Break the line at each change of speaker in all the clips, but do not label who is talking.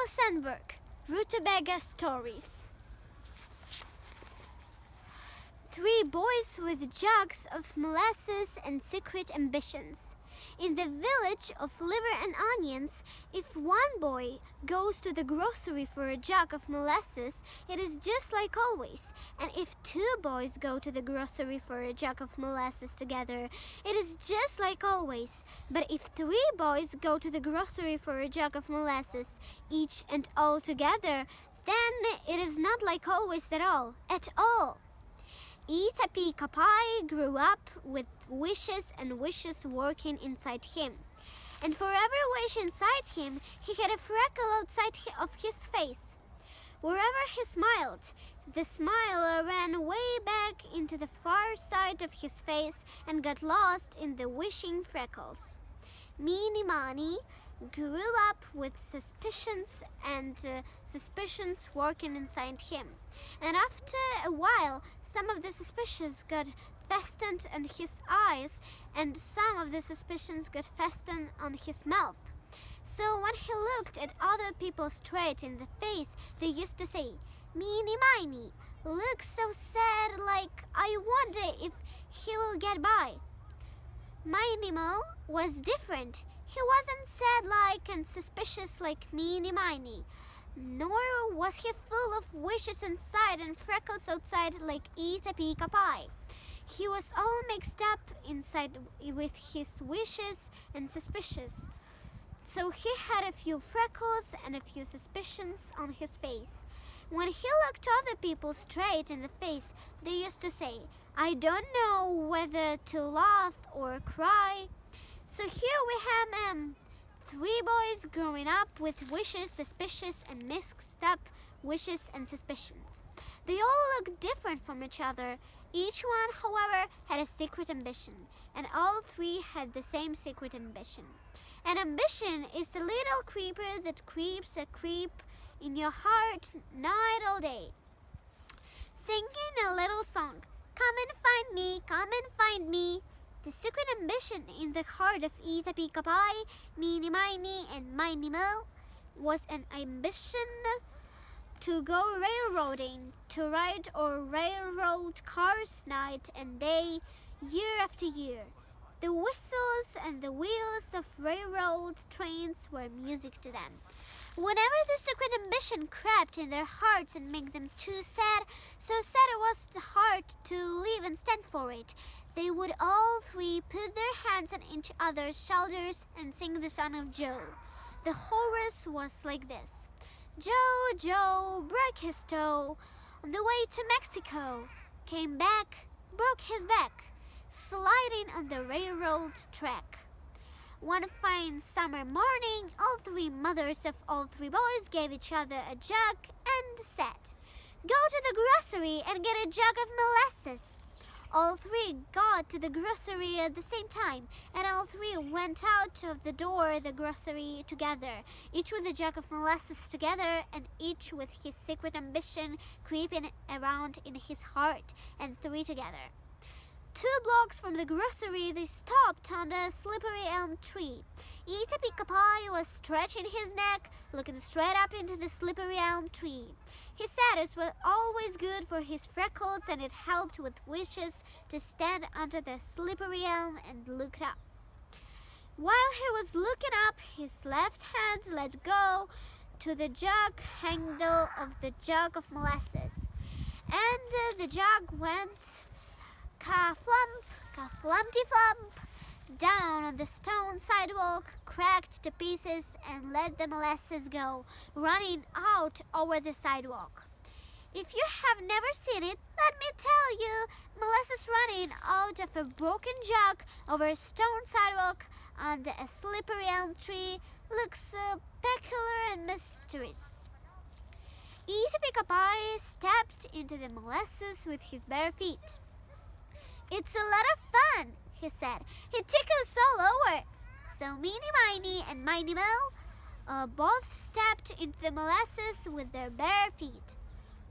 SANDBURG, Rootabaga Stories. 3 boys with jugs of molasses and secret ambitions. In the village of liver and onions, if one boy goes to the grocery for a jug of molasses, it is just like always. And if 2 boys go to the grocery for a jug of molasses together, it is just like always. But if 3 boys go to the grocery for a jug of molasses, each and all together, then it is not like always at all, at all. Rootabaga grew up with wishes and wishes working inside him. And for every wish inside him, he had a freckle outside of his face. Wherever he smiled, the smile ran way back into the far side of his face and got lost in the wishing freckles. Meanie Money grew up with suspicions working inside him. And after a while, some of the suspicions got fastened on his eyes, and some of the suspicions got fastened on his mouth. So when he looked at other people straight in the face, they used to say, "Meanie Miny looks so sad, like I wonder if he will get by." Miny Mo was different. He wasn't sad-like and suspicious like Meanie Miny, nor was he full of wishes inside and freckles outside like Rootabaga. He was all mixed up inside with his wishes and suspicions. So he had a few freckles and a few suspicions on his face. When he looked other people straight in the face, they used to say, "I don't know whether to laugh or cry." So here we have 3 boys growing up with wishes, suspicions, and mixed up wishes and suspicions. They all looked different from each other. Each one, however, had a secret ambition, and all 3 had the same secret ambition. An ambition is a little creeper that creeps a creep in your heart night all day, singing a little song, "Come and find me, come and find me." The secret ambition in the heart of Rootabaga, Meanie Miny, and Miny Mo was an ambition to go railroading, to ride or railroad cars night and day, year after year. The whistles and the wheels of railroad trains were music to them. Whenever the secret ambition crept in their hearts and made them too sad, so sad it was hard to live and stand for it, they would all 3 put their hands on each other's shoulders and sing the song of Joe. The chorus was like this: "Joe, Joe, broke his toe, on the way to Mexico, came back, broke his back, sliding on the railroad track." One fine summer morning, all 3 mothers of all 3 boys gave each other a jug and said, "Go to the grocery and get a jug of molasses." All 3 got to the grocery at the same time, and all 3 went out of the door the grocery together, each with a jug of molasses together, and each with his secret ambition creeping around in his heart, and 3 together. 2 blocks from the grocery, they stopped under a slippery elm tree. Rootabaga was stretching his neck, looking straight up into the slippery elm tree. He said it was always good for his freckles, and it helped with wishes to stand under the slippery elm and look up. While he was looking up, his left hand let go to the jug handle of the jug of molasses, and the jug went ka-flump, ka-flumpty-flump, down on the stone sidewalk, cracked to pieces, and let the molasses go, running out over the sidewalk. If you have never seen it, let me tell you, molasses running out of a broken jug over a stone sidewalk under a slippery elm tree looks peculiar and mysterious. Rootabaga stepped into the molasses with his bare feet. "It's a lot of fun," he said. "It tickles all over." So Meanie Miny and Miny Mo both stepped into the molasses with their bare feet.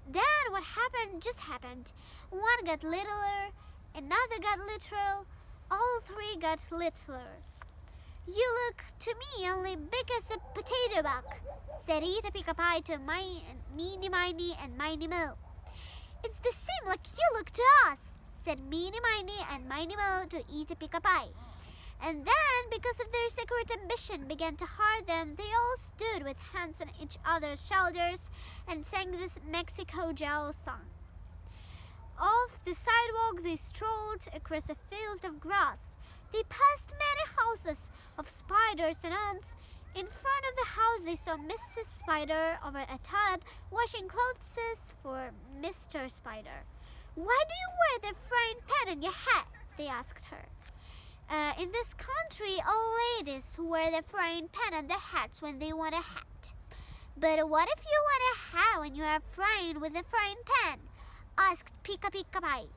Then what happened just happened. One got littler, another got literal, all 3 got littler. "You look to me only big as a potato bug," said Eat a Pick a Pie to Meeny Miny and Miny Mo. "It's the same like you look to us," said Meeny Miny and Miny Mo to Eat a Pick a Pie. And then, because of their secret ambition began to hurt them, they all stood with hands on each other's shoulders and sang this Mexico Joe song. Off the sidewalk they strolled across a field of grass. They passed many houses of spiders and ants. In front of the house they saw Mrs. Spider over a tub washing clothes for Mr. Spider. "Why do you wear the frying pan on your hat?" they asked her. "In this country, all ladies wear the frying pan on their hats when they want a hat." "But what if you want a hat when you are frying with a frying pan?" asked Pika Pika Pie.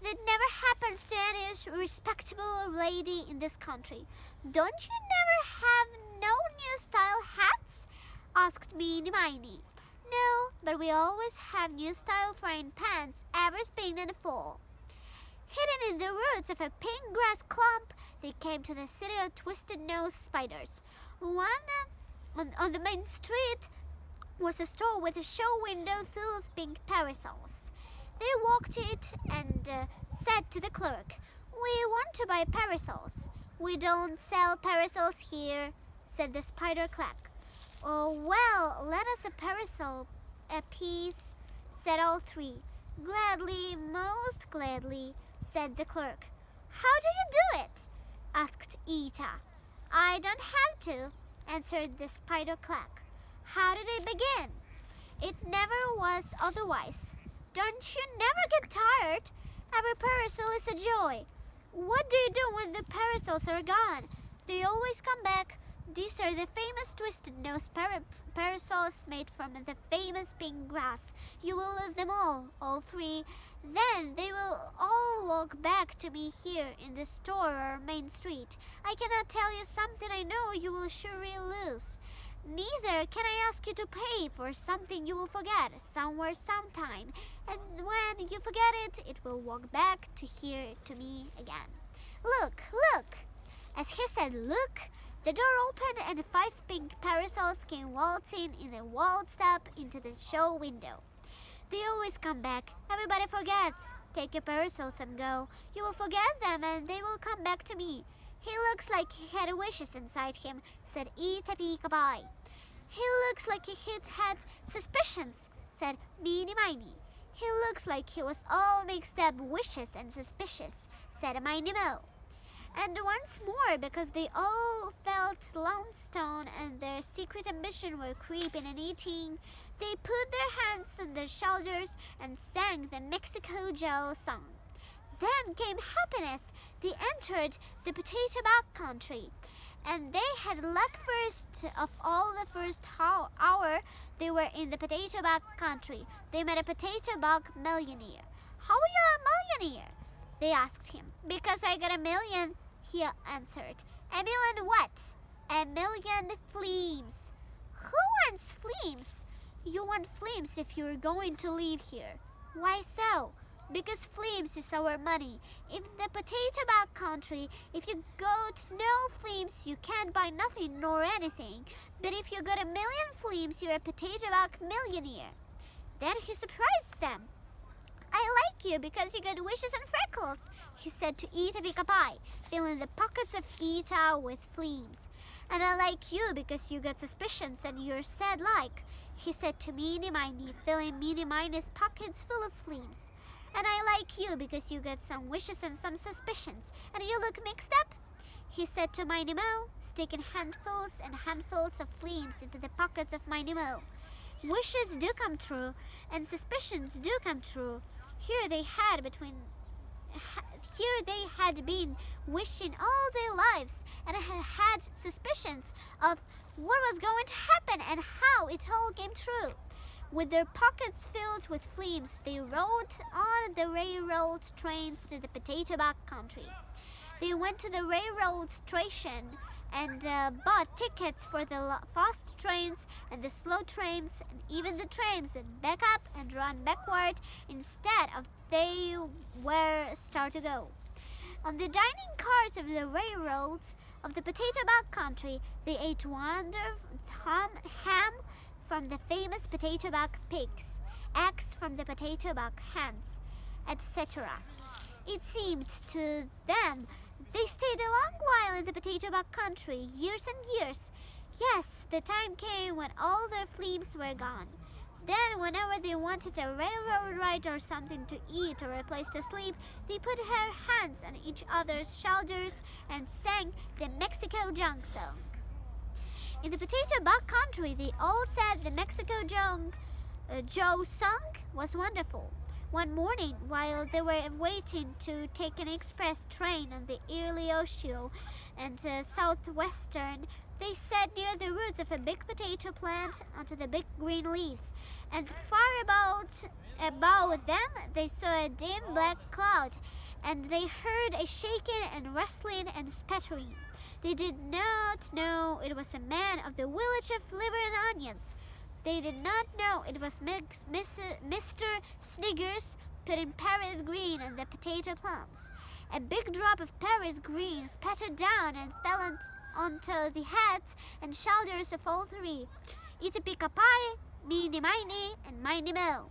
"That never happens to any respectable lady in this country. Don't you never have no new style hats?" asked Meeny Miny. "No, but we always have new style frying pans every spring and fall." Hidden in the roots of a pink grass clump, they came to the city of twisted-nosed spiders. On the main street was a store with a show window full of pink parasols. They walked to it and said to the clerk, "We want to buy parasols." "We don't sell parasols here," said the spider clerk. "Oh, well, let us a parasol apiece," said all three. "Gladly, most gladly," said the clerk. "How do you do it?" asked Eeta. "I don't have to," answered the spider clerk. "How did it begin?" "It never was otherwise." "Don't you never get tired?" "Every parasol is a joy." "What do you do when the parasols are gone?" "They always come back. These are the famous twisted-nosed parasols made from the famous pink grass. You will lose them all three. Then they will all walk back to me here in the store or main street. I cannot tell you something I know you will surely lose. Neither can I ask you to pay for something you will forget somewhere sometime. And when you forget it, it will walk back to here to me again. Look, look!" As he said "look," the door opened and 5 pink parasols came waltzing in a waltz up into the show window. "They always come back. Everybody forgets. Take your parasols and go. You will forget them and they will come back to me. He looks like he had wishes inside him," said Eat a Peek a Pie. "He looks like he had suspicions," said Meeny Miny. "He looks like he was all mixed up wishes and suspicious," said Miny Mo. And once more, because they all felt lonesome and their secret ambition were creeping and eating, they put their hands on their shoulders and sang the Mexico Joe song. Then came happiness. They entered the potato bug country, and they had luck first of all. The first hour they were in the potato bug country, they met a potato bug millionaire. "How are you a millionaire?" they asked him. "Because I got a million," he answered. "A million what?" "A million fleems." "Who wants fleems?" "You want fleems if you're going to live here." "Why so?" "Because fleems is our money. In the potato bug country, if you got no fleems, you can't buy nothing nor anything. But if you got a million fleems, you're a potato bug millionaire." Then he surprised them. "I like you because you got wishes and freckles," he said to Eat a Pick a Pie, filling the pockets of Eeta with fleems. "And I like you because you got suspicions and you're sad like," he said to Meeny Miny, filling Meeny Miny's pockets full of fleems. "And I like you because you got some wishes and some suspicions, and you look mixed up," he said to Miny Mo, sticking handfuls and handfuls of fleems into the pockets of Miny Mo. Wishes do come true, and suspicions do come true. Here they had been wishing all their lives and had suspicions of what was going to happen and how it all came true. With their pockets filled with fleems, they rode on the railroad trains to the potato bug country. They went to the railroad station and bought tickets for the fast trains and the slow trains and even the trains that back up and run backward instead of they were start to go. On the dining cars of the railroads, of the potato bug country, they ate ham from the famous potato bug pigs, eggs from the potato bug hens, etc. It seemed to them they stayed a long while in the potato bug country, years and years. Yes, the time came when all their fleas were gone. Then, whenever they wanted a railroad ride or something to eat or a place to sleep, they put their hands on each other's shoulders and sang the Mexico Junk song. In the potato bug country, they all said the Mexico Joe song was wonderful. One morning, while they were waiting to take an express train on the early Ohio and southwestern, they sat near the roots of a big potato plant under the big green leaves, and far above them they saw a dim black cloud, and they heard a shaking and rustling and spattering. They did not know it was a man of the village of liver and onions. They did not know it was Mr. Sniggers putting Paris green on the potato plants. A big drop of Paris green spattered down and fell onto the heads and shoulders of all three. Ita pika pie, meeny miny, and miny mo.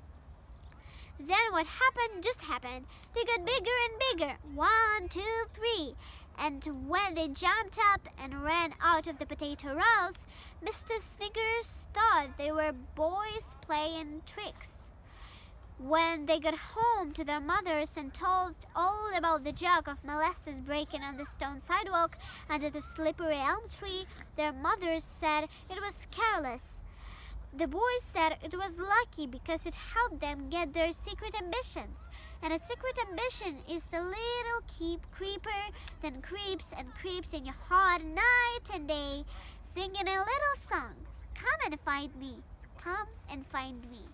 Then what happened just happened. They got bigger and bigger. 1, 2, 3. And when they jumped up and ran out of the potato rows, Mr. Sniggers thought they were boys playing tricks. When they got home to their mothers and told all about the jug of molasses breaking on the stone sidewalk under the slippery elm tree, their mothers said it was careless. The boys said it was lucky because it helped them get their secret ambitions. And a secret ambition is a little creeper that creeps and creeps in your heart night and day, singing a little song. Come and find me. Come and find me.